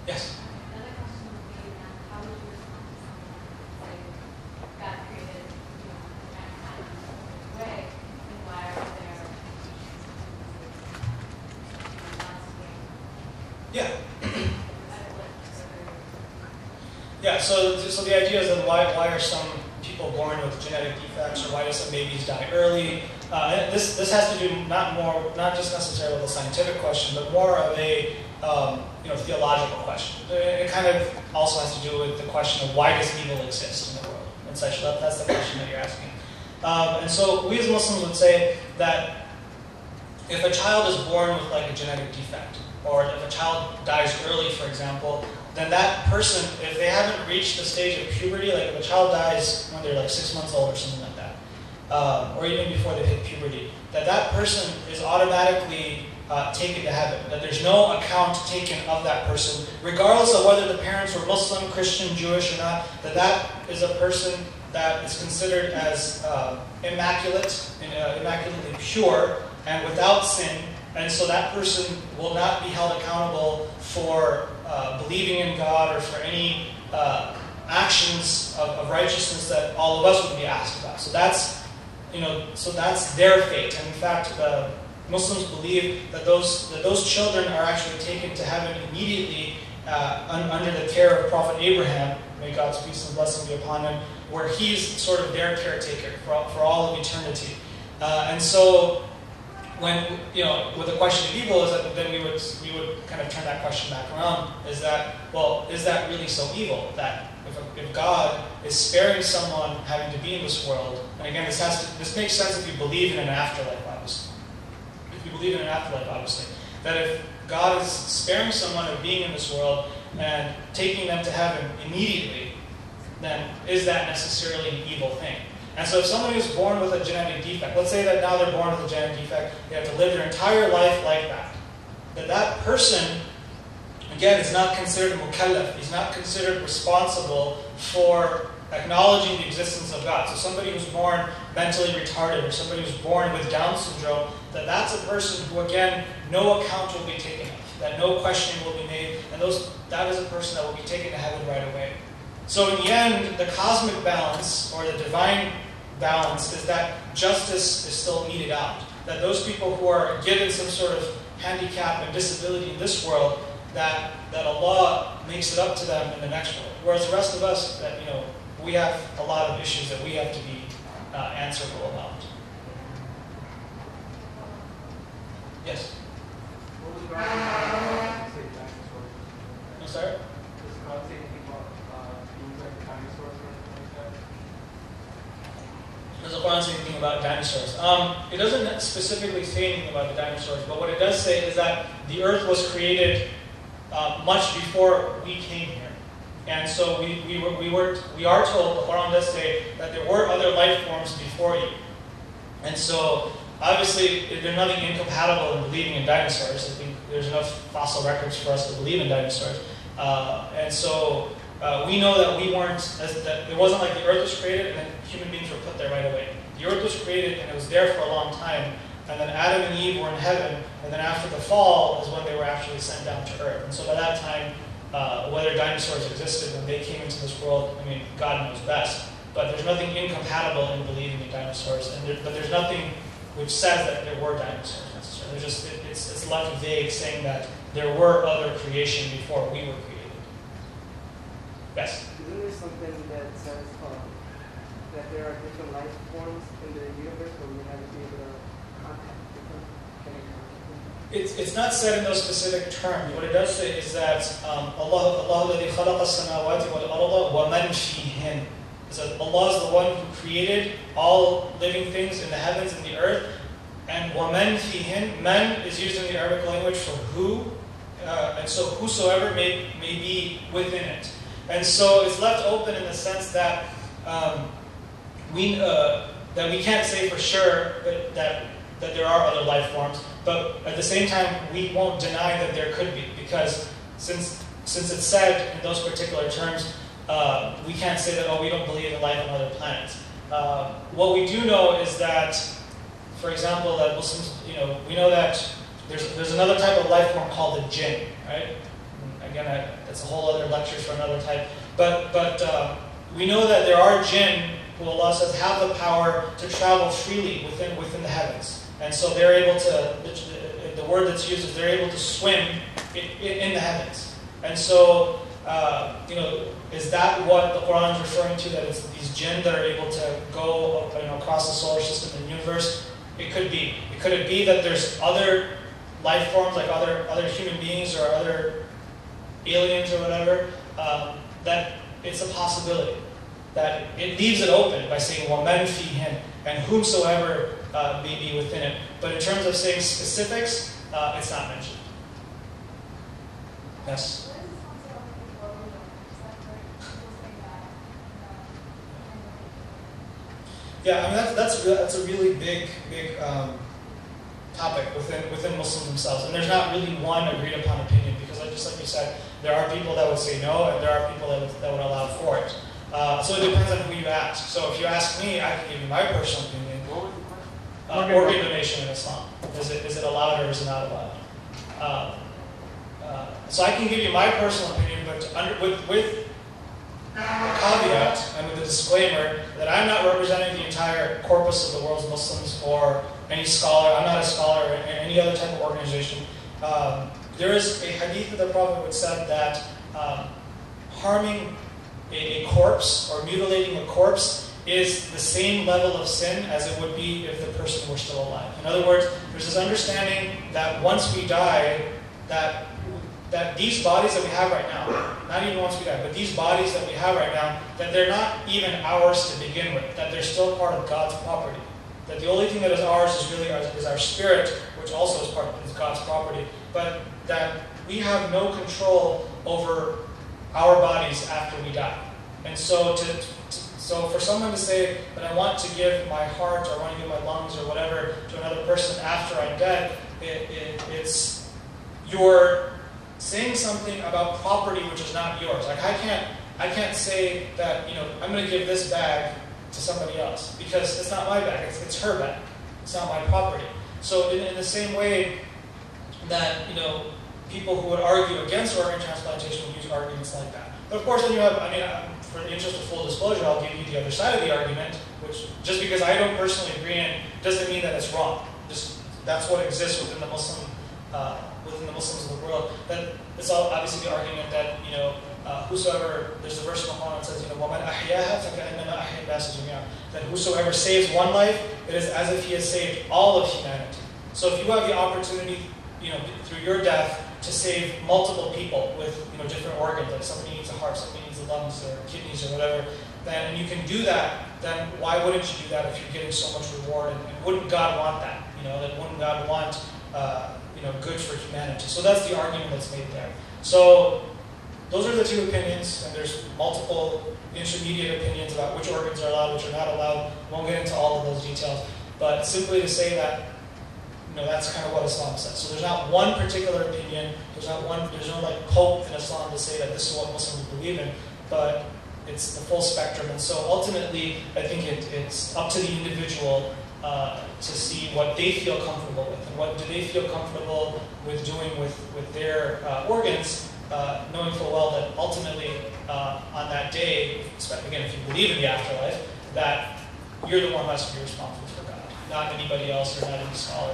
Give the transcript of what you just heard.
Yes? Another question would be, how would you respond to someone say God created, mankind in a way, and why are there Yeah. Yeah, so the idea is that why are some people born with genetic defects, or why do some babies die early? This has to do not just necessarily with a scientific question, but more of a theological question. It kind of also has to do with the question of why does evil exist in the world and such. That's the question that you're asking. And so we as Muslims would say that if a child is born with like a genetic defect, or if a child dies early, for example, then that person, if they haven't reached the stage of puberty, like if a child dies when they're like 6 months old or something like that, or even before they hit puberty, that person is automatically taken to heaven. That there's no account taken of that person, regardless of whether the parents were Muslim, Christian, Jewish or not, that is a person that is considered as immaculately pure and without sin, and so that person will not be held accountable for believing in God or for any actions of righteousness that all of us would be asked about. So that's their fate. And in fact, Muslims believe that those children are actually taken to heaven immediately under the care of Prophet Abraham, may God's peace and blessing be upon him, where he's sort of their caretaker for all of eternity. And so, when with the question of evil, is that then we would kind of turn that question back around. Is that really so evil that if God is sparing someone having to be in this world, and again this makes sense if you believe in an afterlife, obviously. If you believe in an afterlife, obviously, that if God is sparing someone of being in this world and taking them to heaven immediately, then is that necessarily an evil thing? And so if somebody is born with a genetic defect, let's say that now they're born with a genetic defect, they have to live their entire life like that. That person, again, is not considered mukallaf. He's not considered responsible for acknowledging the existence of God. So somebody who's born mentally retarded, or somebody who's born with Down syndrome, that's a person who, again, no account will be taken of, that no questioning will be made, and that is a person that will be taken to heaven right away. So in the end, the cosmic balance, or the divine balance, is that justice is still meted out. That those people who are given some sort of handicap and disability in this world, that Allah makes it up to them in the next world. Whereas the rest of us, that we have a lot of issues that we have to be answerable about. Yes? What was God saying dinosaurs? I'm sorry? Does God say anything about beings like dinosaurs or anything like that? Does the Quran say anything about dinosaurs? It doesn't specifically say anything about the dinosaurs, but what it does say is that the earth was created much before we came here. And so we are told, the Quran does say, that there were other life forms before you. And so, obviously, there's nothing incompatible in believing in dinosaurs. I think there's enough fossil records for us to believe in dinosaurs. And so, we know that we weren't, that it wasn't like the earth was created and then human beings were put there right away. The earth was created and it was there for a long time. And then Adam and Eve were in heaven. And then after the fall is when they were actually sent down to earth. And so by that time, whether dinosaurs existed when they came into this world, God knows best. But there's nothing incompatible in believing in dinosaurs. But there's nothing which says that there were dinosaurs necessarily. It's left vague, saying that there were other creation before we were created. Yes? Isn't there something that says that there are different life forms in the universe where we haven't been able to contact different? It's not said in those specific terms. What it does say is that Allah الَّذِي خَلَقَ السَّمَاوَاتِ وَالْأَرْضَ وَمَنْ فِيهِنْ. So Allah is the one who created all living things in the heavens and the earth. And وَمَنْ فِيهِنْ, man is used in the Arabic language for who. And so whosoever may be within it. And so it's left open in the sense that we can't say for sure that there are other life forms, but at the same time we won't deny that there could be, because since it's said in those particular terms, we can't say that we don't believe in life on other planets. What we do know is that, for example, that Muslims, we know that there's another type of life form called the jinn, right? I again, that's a whole other lecture for another type. But we know that there are jinn who Allah says have the power to travel freely within the heavens. And so they're able to, the word that's used is they're able to swim in the heavens. And so, is that what the Quran is referring to, that it's these jinn that are able to go across the solar system and universe? It could be. Could it be that there's other life forms, like other human beings or other aliens or whatever, that it's a possibility? That it leaves it open by saying وَمَنْ فِيهِمْ, and whomsoever may be within it. But in terms of saying specifics, it's not mentioned. Yes? Yeah, I mean that's a really big topic within Muslims themselves, and there's not really one agreed upon opinion, because just like you said, there are people that would say no, and there are people that would allow for it. So it depends on who you ask. So if you ask me, I can give you my personal opinion. Organ donation in Islam, is it allowed or is it not allowed? So I can give you my personal opinion, but with the caveat and with the disclaimer that I'm not representing the entire corpus of the world's Muslims or any scholar. I'm not a scholar or any other type of organization. There is a hadith of the Prophet which said that harming a corpse or mutilating a corpse is the same level of sin as it would be if the person were still alive. In other words, there's this understanding that once we die, that these bodies that we have right now, not even once we die, but these bodies that we have right now, that they're not even ours to begin with, that they're still part of God's property. That the only thing that is ours is our spirit, which also is God's property, but that we have no control over our bodies after we die. And so so for someone to say that I want to give my heart or I want to give my lungs or whatever to another person after I'm dead, it's you're saying something about property which is not yours. Like I can't say that I'm going to give this bag to somebody else because it's not my bag. It's her bag. It's not my property. So in the same way that people who would argue against organ transplantation would use arguments like that. But of course, then you have, for the interest of full disclosure, I'll give you the other side of the argument, which just because I don't personally agree in doesn't mean that it's wrong. That's what exists within the Muslims of the world. That it's all obviously the argument that whosoever, there's a verse in the Quran that says وَمَنْ أَحْيَاهَا فَكَأَنَّمَا أَحْيَا النَّاسَ جَمِيعًا, that whosoever saves one life, it is as if he has saved all of humanity. So if you have the opportunity, through your death, to save multiple people with different organs, like somebody needs a heart, somebody needs the lungs or kidneys or whatever, and you can do that, then why wouldn't you do that if you're getting so much reward? And wouldn't God want that? That wouldn't God want good for humanity? So that's the argument that's made there. So those are the two opinions, and there's multiple intermediate opinions about which organs are allowed, which are not allowed. Won't get into all of those details, but simply to say that that's kind of what Islam says. So there's not one particular opinion. There's no hope in Islam to say that this is what Muslims believe in, but it's the full spectrum. And so ultimately, I think it's up to the individual to see what they feel comfortable with, and what do they feel comfortable with doing with their organs, knowing full well that ultimately on that day, again, if you believe in the afterlife, that you're the one who has to be responsible for God, not anybody else or not any scholar.